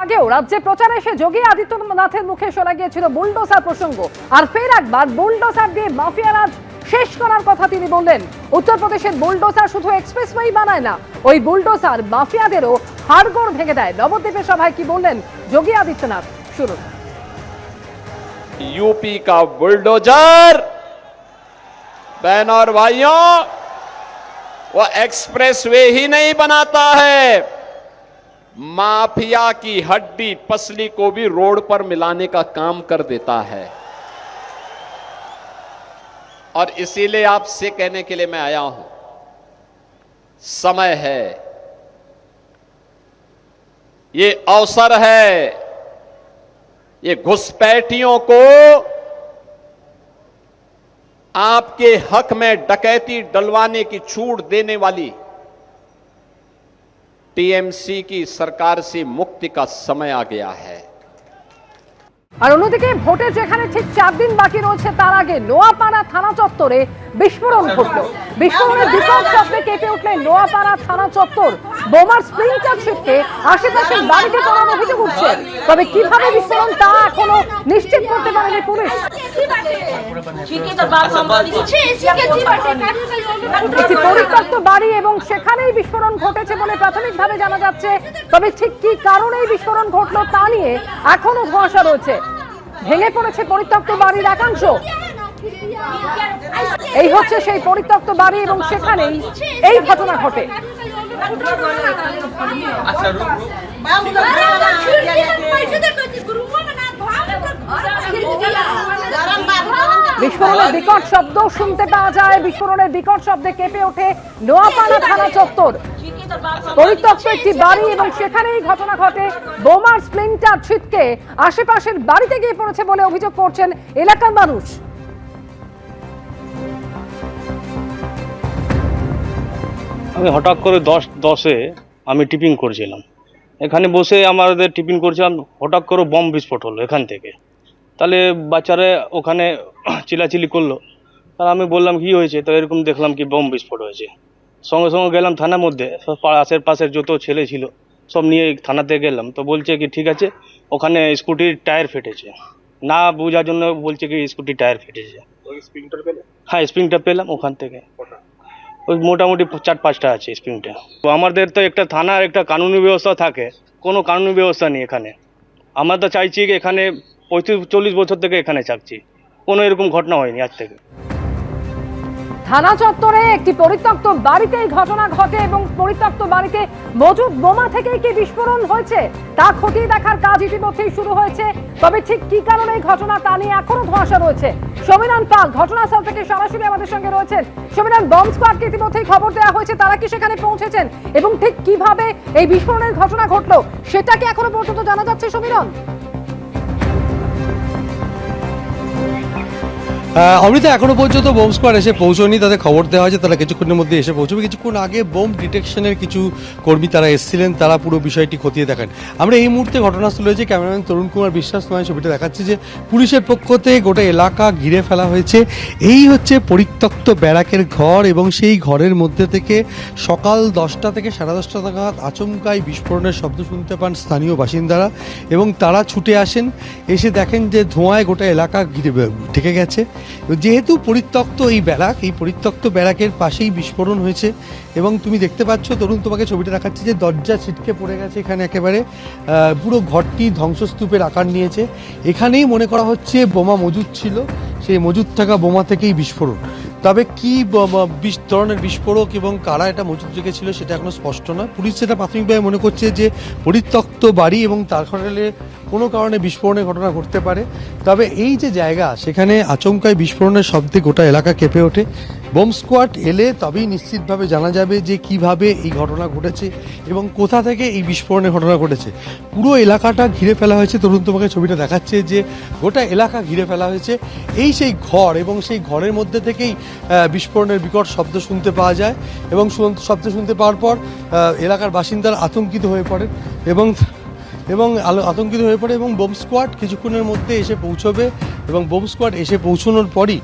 আগেও রাজ্যে প্রচারে এসে যোগী আদিত্যনাথের মুখে শোনা গিয়েছিল বুলডোজার প্রসঙ্গ, আর ফের একবার বুলডোজার দিয়ে মাফিয়া রাজ শেষ করার কথা তিনি বললেন। উত্তরপ্রদেশের বুলডোজার শুধু এক্সপ্রেসওয়েই বানায় না, ওই বুলডোজার মাফিয়াদেরও হাড়গোড় ভেঙে দেয়। নবদ্বীপের সভায় কি বললেন যোগী আদিত্যনাথ, শুনুন। यूपी का बुलडोजर बहन और भाइयों, वो एक्सप्रेसवे ही नहीं बनाता है, माफिया की हड्डी पसली को भी रोड पर मिलाने का काम कर देता है। और इसीलिए आपसे कहने के लिए मैं आया हूं, समय है, ये अवसर है, ये घुसपैठियों को आपके हक में डकैती डलवाने की छूट देने वाली टीएमसी की सरकार से मुक्ति का समय आ गया है। আর অন্যদিকে ভোটের যেখানে ঠিক 4 দিন বাকি রয়েছে, তার আগে নোয়াপাড়া থানা চত্বরে বিস্ফোরণ ঘটল। বিস্ফোরণের বিকট শব্দে কেঁপে উঠলেন নোয়াপাড়া থানা চত্বর। বোমার স্প্লিন্টার ছিটকে আশেপাশের বাড়িতে পড়ার অভিযোগ উঠছে, তবে কিভাবে বিস্ফোরণ তা এখনো নিশ্চিত করতে পারেনি পুলিশ। একটি পরিত্যক্ত বাড়ি এবং সেখানেই বিস্ফোরণ ঘটেছে বলে প্রাথমিকভাবে জানা যাচ্ছে, তবে ঠিক কি কারণে এই বিস্ফোরণ ঘটলো তা নিয়ে এখনো ধোঁয়াশা রয়েছে। ভেঙে পড়েছে পরিত্যক্ত বাড়ির একাংশ। এই হচ্ছে সেই পরিত্যক্ত বাড়ি এবং সেখানেই এই ঘটনা ঘটে। বিস্ফোরণের বিকট শব্দ শুনতে পাওয়া যায়। বিস্ফোরণের বিকট শব্দে কেঁপে ওঠে নোয়াপাড়া থানা চত্বর। পরিত্যক্ত একটি বাড়ি এবং সেখানেই ঘটনা ঘটে। বোমার স্প্লিন্টার ছিটকে আশেপাশের বাড়িতে গিয়ে পড়েছে বলে অভিযোগ করছেন এলাকার মানুষ। আমি হঠাৎ করে 10:10-এ আমি টিফিন করছিলাম, এখানে বসে আমাদের টিফিন করছিলাম, হঠাৎ করে বম বিস্ফোট হলো এখান থেকে। তাহলে বাচ্চারা ওখানে চিল্লাচিল্লি করলো, তাহলে আমি বললাম কি হয়েছে, তো এরকম দেখলাম কি বম বিস্ফোট হয়েছে। সঙ্গে সঙ্গে গেলাম থানার মধ্যে, আশেপাশের যত ছেলে ছিল সব নিয়ে থানাতে গেলাম। তো বলছে কি ঠিক আছে, ওখানে স্কুটির টায়ার ফেটেছে, না বোঝার জন্য বলছে কি স্কুটির টায়ার ফেটেছে। হ্যাঁ, স্প্রিংটা পেলাম ওখান থেকে, ওই মোটামুটি 4-5টা আছে স্প্রিংটা। তো আমাদের তো একটা থানার একটা কানুনি ব্যবস্থা থাকে, কোনো কানুনি ব্যবস্থা নেই এখানে। আমরা তো চাইছি কি এখানে 35-40 বছর থেকে এখানে থাকছি, কোনো এরকম ঘটনা হয়নি আজ থেকে। থানা চত্বরে একটি পরিত্যক্ত বাড়িতে এই ঘটনা ঘটে এবং পরিত্যক্ত বাড়িতে মজুদ বোমা থেকেই কি বিস্ফোরণ হয়েছে তা খতিয়ে দেখার কাজ ইতিমধ্যেই শুরু হয়েছে। তবে ঠিক কি কারণে এই ঘটনা তা নিয়ে এখনো ধোঁয়াশা রয়েছে। সমীরণ পাল ঘটনাস্থল থেকে সরাসরি আমাদের সঙ্গে রয়েছেন। সমীরণ, বম্ব স্কোয়াডকে ইতিমধ্যেই খবর দেওয়া হয়েছে, তারা কি সেখানে পৌঁছেছেন এবং ঠিক কিভাবে এই বিস্ফোরণের ঘটনা ঘটলো সেটা কি এখনো পর্যন্ত জানা যাচ্ছে? সমীরণ। অমৃতা, এখনো পর্যন্ত বোম স্কোয়াড এসে পৌঁছয়নি, তাদের খবর দেওয়া হয়েছে তারা কিছুক্ষণের মধ্যে এসে পৌঁছবে। কিছুক্ষণ আগে বোম ডিটেকশনের কিছু কর্মী তারা এসেছিলেন, তারা পুরো বিষয়টি খতিয়ে দেখেন। আমরা এই মুহূর্তে ঘটনাস্থলে যে ক্যামেরাম্যান তরুণ কুমার বিশ্বাস নয় ছবিটা দেখাচ্ছি, যে পুলিশের পক্ষ থেকে গোটা এলাকা ঘিরে ফেলা হয়েছে। এই হচ্ছে পরিত্যক্ত ব্যারাকের ঘর এবং সেই ঘরের মধ্যে থেকে সকাল 10টা থেকে 10:30 নাগাদ আচমকাই বিস্ফোরণের শব্দ শুনতে পান স্থানীয় বাসিন্দারা এবং তারা ছুটে আসেন, এসে দেখেন যে ধোঁয়ায় গোটা এলাকা ঘিরে ঢেকে গেছে। যেহেতু পরিত্যক্ত এই ব্যারাক, এই পরিত্যক্ত ব্যারাকের পাশেই বিস্ফোরণ হয়েছে এবং তুমি দেখতে পাচ্ছ, তরুণ তোমাকে ছবিটা দেখাচ্ছে, যে দরজা ছিটকে পড়ে গেছে এখানে, একেবারে পুরো ঘরটি ধ্বংসস্তূপের আকার নিয়েছে। এখানেই মনে করা হচ্ছে বোমা মজুদ ছিল, সেই মজুদ থাকা বোমা থেকেই বিস্ফোরণ। তবে কি ধরনের বিস্ফোরক এবং কারা এটা মজুদ রেখেছিল সেটা এখনো স্পষ্ট নয়। পুলিশ সেটা প্রাথমিকভাবে মনে করছে যে পরিত্যক্ত বাড়ি এবং তার ফলে কোনো কারণে বিস্ফোরণের ঘটনা ঘটতে পারে। তবে এই যে জায়গা, সেখানে আচমকাই বিস্ফোরণের শব্দে গোটা এলাকা কেঁপে ওঠে। বোম স্কোয়াড এলে তবেই নিশ্চিতভাবে জানা যাবে যে কিভাবে এই ঘটনা ঘটেছে এবং কোথা থেকে এই বিস্ফোরণের ঘটনা ঘটেছে। পুরো এলাকাটা ঘিরে ফেলা হয়েছে, তরুণ তোমাকে ছবিটা দেখাচ্ছে যে গোটা এলাকা ঘিরে ফেলা হয়েছে। এই সেই ঘর এবং সেই ঘরের মধ্যে থেকেই বিস্ফোরণের বিকট শব্দ শুনতে পাওয়া যায় এবং শব্দ শুনতে পাওয়ার পর এলাকার বাসিন্দারা আতঙ্কিত হয়ে পড়েন এবং এবং আতঙ্কিত হয়ে পড়ে এবং বোম স্কোয়াড কিছুক্ষণের মধ্যে এসে পৌঁছবে এবং বোম স্কোয়াড এসে পৌঁছানোর পরই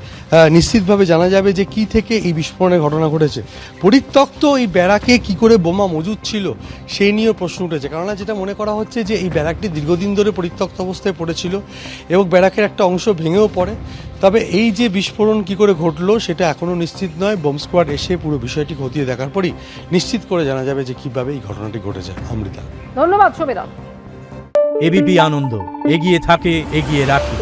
নিশ্চিতভাবে জানা যাবে যে কি থেকে এই বিস্ফোরণের ঘটনা ঘটেছে। পরিত্যক্ত এই ব্যারাকে কি করে বোমা মজুদ ছিল সেই নিয়েও প্রশ্ন উঠেছে, কেননা যেটা মনে করা হচ্ছে যে এই ব্যারাকটি দীর্ঘদিন ধরে পরিত্যক্ত অবস্থায় পড়েছিল এবং ব্যারাকের একটা অংশ ভেঙেও পড়ে। তবে এই যে বিস্ফোরণ কি করে ঘটলো সেটা এখনও নিশ্চিত নয়। বোম স্কোয়াড এসে পুরো বিষয়টি খতিয়ে দেখার পরই নিশ্চিত করে জানা যাবে যে কিভাবে এই ঘটনাটি ঘটেছে। অমৃতা, ধন্যবাদ সমীরণ। এবিপি আনন্দ, এগিয়ে থাকে, এগিয়ে রাখে।